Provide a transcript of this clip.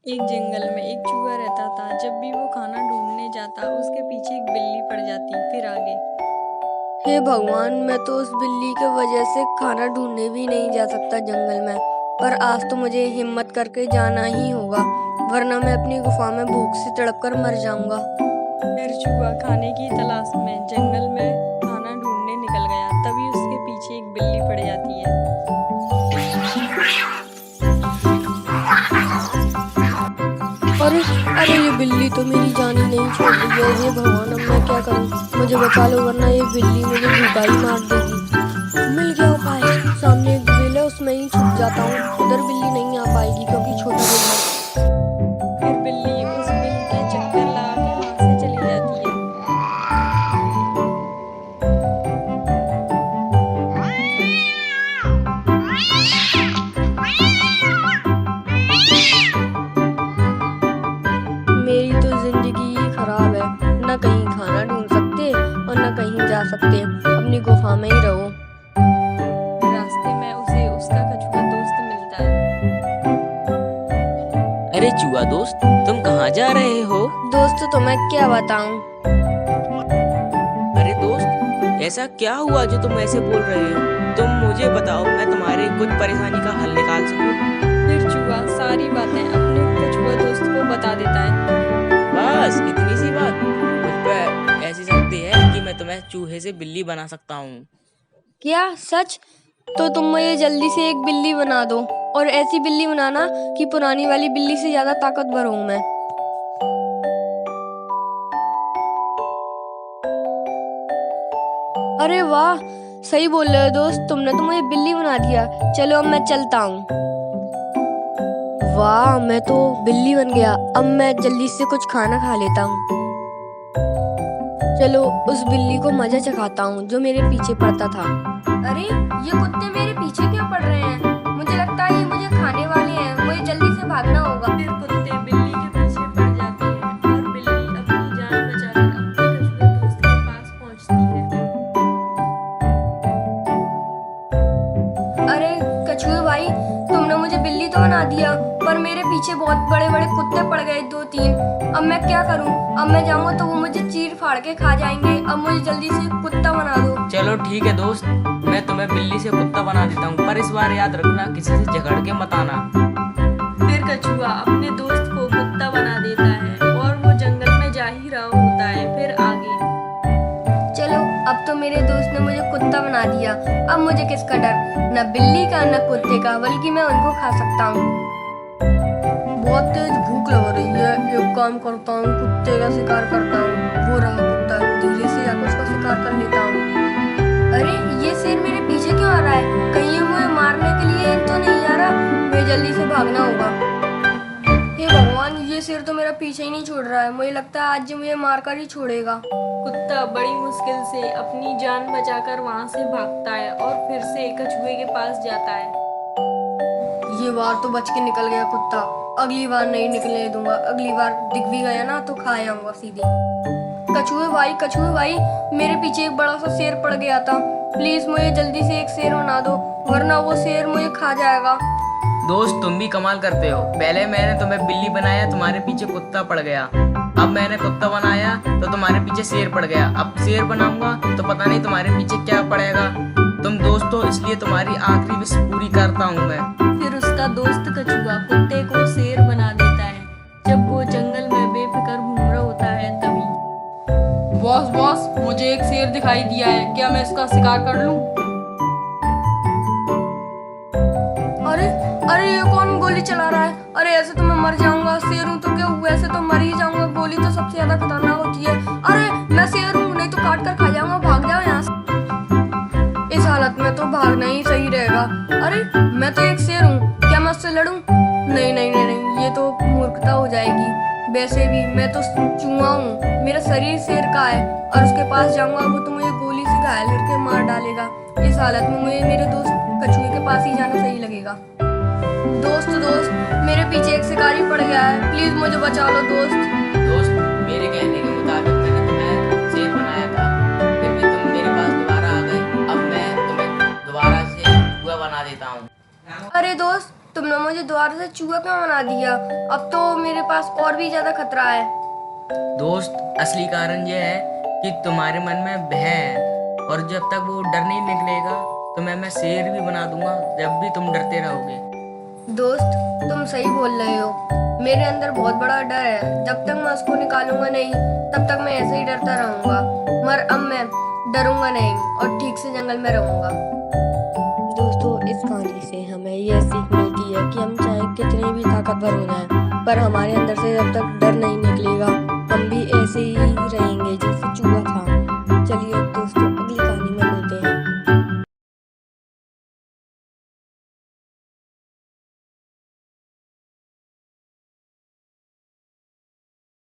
एक जंगल में एक चूहा रहता था। जब भी वो खाना ढूंढने जाता उसके पीछे एक बिल्ली पड़ जाती। फिर आगे। हे भगवान, मैं तो उस बिल्ली के वजह से खाना ढूंढने भी नहीं जा सकता जंगल में। पर आज तो मुझे हिम्मत करके जाना ही होगा, वरना मैं अपनी गुफा में भूख से तड़प कर मर जाऊंगा। फिर चूहा खाने की तलाश में जंगल में खाना ढूंढने निकल गया। तभी उसके पीछे एक बिल्ली पड़ जाती है। अरे अरे, ये बिल्ली तो मेरी जान ही नहीं छोड़ रही है। हे भगवान, अब मैं क्या करूं? मुझे बचा लो, वरना ये बिल्ली मुझे भूखा ही मार देगी। मिल गया उपाय। सामने एक बिल है, उसमें ही छुप जाता हूँ। उधर बिल्ली नहीं आ पाएगी क्योंकि छोटा बिल है। फिर बिल्ली उस बिल के चक्कर लगा के वहां से चली जाती है। मेरी तो जिंदगी ही खराब है। न कहीं खाना ढूंढ सकते और न कहीं जा सकते। अपनी गुफा में ही रहो। रास्ते में उसे उसका कछुआ दोस्त मिलता है। अरे चूहा दोस्त, तुम कहाँ जा रहे हो? दोस्त, तुम्हें क्या बताऊं? अरे दोस्त, ऐसा क्या हुआ जो तुम ऐसे बोल रहे हो? तुम मुझे बताओ, मैं तुम्हारे कुछ परेशानी का हल निकाल सकूं। फिर चूहा सारी बातें अपने कछुआ दोस्त को बता देता है। बस इतनी सी बात? मुझ पर ऐसी शक्ति है कि मैं तुम्हें चूहे से बिल्ली बना सकता हूँ। क्या सच? तो तुम मुझे जल्दी से एक बिल्ली बना दो, और ऐसी बिल्ली बनाना कि पुरानी वाली बिल्ली से ज्यादा ताकतवर हूं मैं। अरे वाह, सही बोल रहे हो दोस्त, तुमने तो मुझे बिल्ली बना दिया। चलो अब मैं चलता हूँ। वाह, मैं तो बिल्ली बन गया। अब मैं जल्दी से कुछ खाना खा लेता हूँ। चलो उस बिल्ली को मजा चखाता हूँ जो मेरे पीछे पड़ता था। अरे, ये कुत्ते मेरे पीछे क्यों पड़ रहे हैं? मुझे लगता है ये मुझे खाने वाले हैं। मुझे जल्दी से भागना होगा। फिर कुत्ते बिल्ली के पीछे पड़ जाते हैं और बिल्ली अपनी जान बचाकर अपने कछुए दोस्त के पास पहुंचती है। अरे कछुए भाई, तुमने मुझे बिल्ली तो बना दिया, पर मेरे पीछे बहुत बड़े बड़े कुत्ते पड़ गए, 2-3। अब मैं क्या करूं? अब मैं जाऊंगा तो वो मुझे चीर फाड़ के खा जाएंगे। अब मुझे जल्दी से कुत्ता बना दो। चलो ठीक है दोस्त, मैं तुम्हें बिल्ली से कुत्ता बना देता हूँ, पर इस बार याद रखना, किसी से झगड़ के मत आना। फिर कछुआ अपने दोस्त को कुत्ता बना देता है और वो जंगल में जा ही रहा होता है। फिर आगे। चलो, अब तो मेरे दोस्त ने मुझे कुत्ता बना दिया। अब मुझे किसका डर? न बिल्ली का न कुत्ते का, बल्कि मैं उनको खा सकता हूँ। बहुत तेज भूख लग रही है। एक काम करता हूँ, कुत्ते का शिकार करता हूँ। वो रहा कुत्ता, धीरे से जाकर उसका शिकार कर लेता हूँ। अरे, ये शेर मेरे पीछे क्यों आ रहा है? कहीं ये मुझे मारने के लिए तो नहीं आ रहा? मुझे जल्दी से भागना होगा। हे भगवान, ये शेर तो मेरा पीछे ही नहीं छोड़ रहा है। मुझे लगता है आज ये मुझे मारकर ही छोड़ेगा। कुत्ता बड़ी मुश्किल से अपनी जान बचाकर वहां से भागता है और फिर से कछुए के पास जाता है। ये बार तो बच के निकल गया कुत्ता। अगली बार नहीं निकलने दूंगा। अगली बार दिख भी गया ना तो खा आऊंगा सीधे। कछुए भाई, मेरे पीछे एक बड़ा सा शेर पड़ गया था। प्लीज मुझे जल्दी से एक शेर बना दो, वरना वो शेर मुझे खा जाएगा। दोस्त, तुम भी कमाल करते हो। पहले मैंने तुम्हें बिल्ली बनाया, तुम्हारे पीछे कुत्ता पड़ गया। अब मैंने कुत्ता बनाया तो तुम्हारे पीछे शेर पड़ गया। अब शेर बनाऊंगा तो पता नहीं तुम्हारे पीछे क्या पड़ेगा। तुम दोस्त हो, इसलिए तुम्हारी आखिरी विश पूरी करता हूँ मैं। फिर उसका दोस्त कछुआ कुत्ते को शेर बना देता है। जब वो जंगल में बेफिक्र घूम रहा होता है तभी। बॉस, मुझे एक शेर दिखाई दिया है। क्या मैं इसका शिकार कर लूं? अरे अरे, ये कौन गोली चला रहा है? अरे, ऐसे तो मैं मर जाऊंगा। शेर हूं तो क्या हुआ, ऐसे तो मर ही जाऊंगा। गोली तो सबसे ज्यादा खतरनाक होती है। अरे, मैं शेर हूँ, नहीं तो काट कर खा जाऊंगा। भाग जाओ यहाँ से। इस हालत में तो भागना ही सही रहेगा। अरे, मैं तो एक शेर हूँ, क्या मैं उससे लड़ूं? नहीं नहीं नहीं नहीं, ये तो मूर्खता हो जाएगी। वैसे भी मैं तो चूहा हूँ, मेरा शरीर शेर का है, और उसके पास जाऊंगा वो तो मुझे गोली से घायल करके मार डालेगा। इस हालत में मुझे मेरे दोस्त कछुए के पास ही जाना सही लगेगा। दोस्त, मेरे पीछे एक शिकारी पड़ गया है। प्लीज मुझे बचा लो दोस्त। दोस्त, मेरे कहने के मुताबिक मैंने तुम्हें शेर बनाया था, फिर भी तुम मेरे पास दोबारा आ गए। अब मैं तुम्हें दोबारा से चूहा बना देता हूँ। अरे दोस्त, तुमने मुझे दोबारा से चूहा क्यों बना दिया? अब तो मेरे पास और भी ज्यादा खतरा है। दोस्त, असली कारण ये है कि तुम्हारे मन में भय है, और जब तक वो डर नहीं निकलेगा तो मैं शेर भी बना दूंगा जब भी तुम डरते रहोगे। दोस्त, तुम सही बोल रहे हो। मेरे अंदर बहुत बड़ा डर है। जब तक मैं उसको निकालूंगा नहीं तब तक मैं ऐसे ही डरता रहूंगा। मगर अब मैं डरूंगा नहीं और ठीक से जंगल में रहूंगा। दोस्तों, इस कहानी से हमें यह सीख मिलती है कि हम चाहे कितने भी ताकतवर हो जाएं, पर हमारे अंदर से जब तक डर नहीं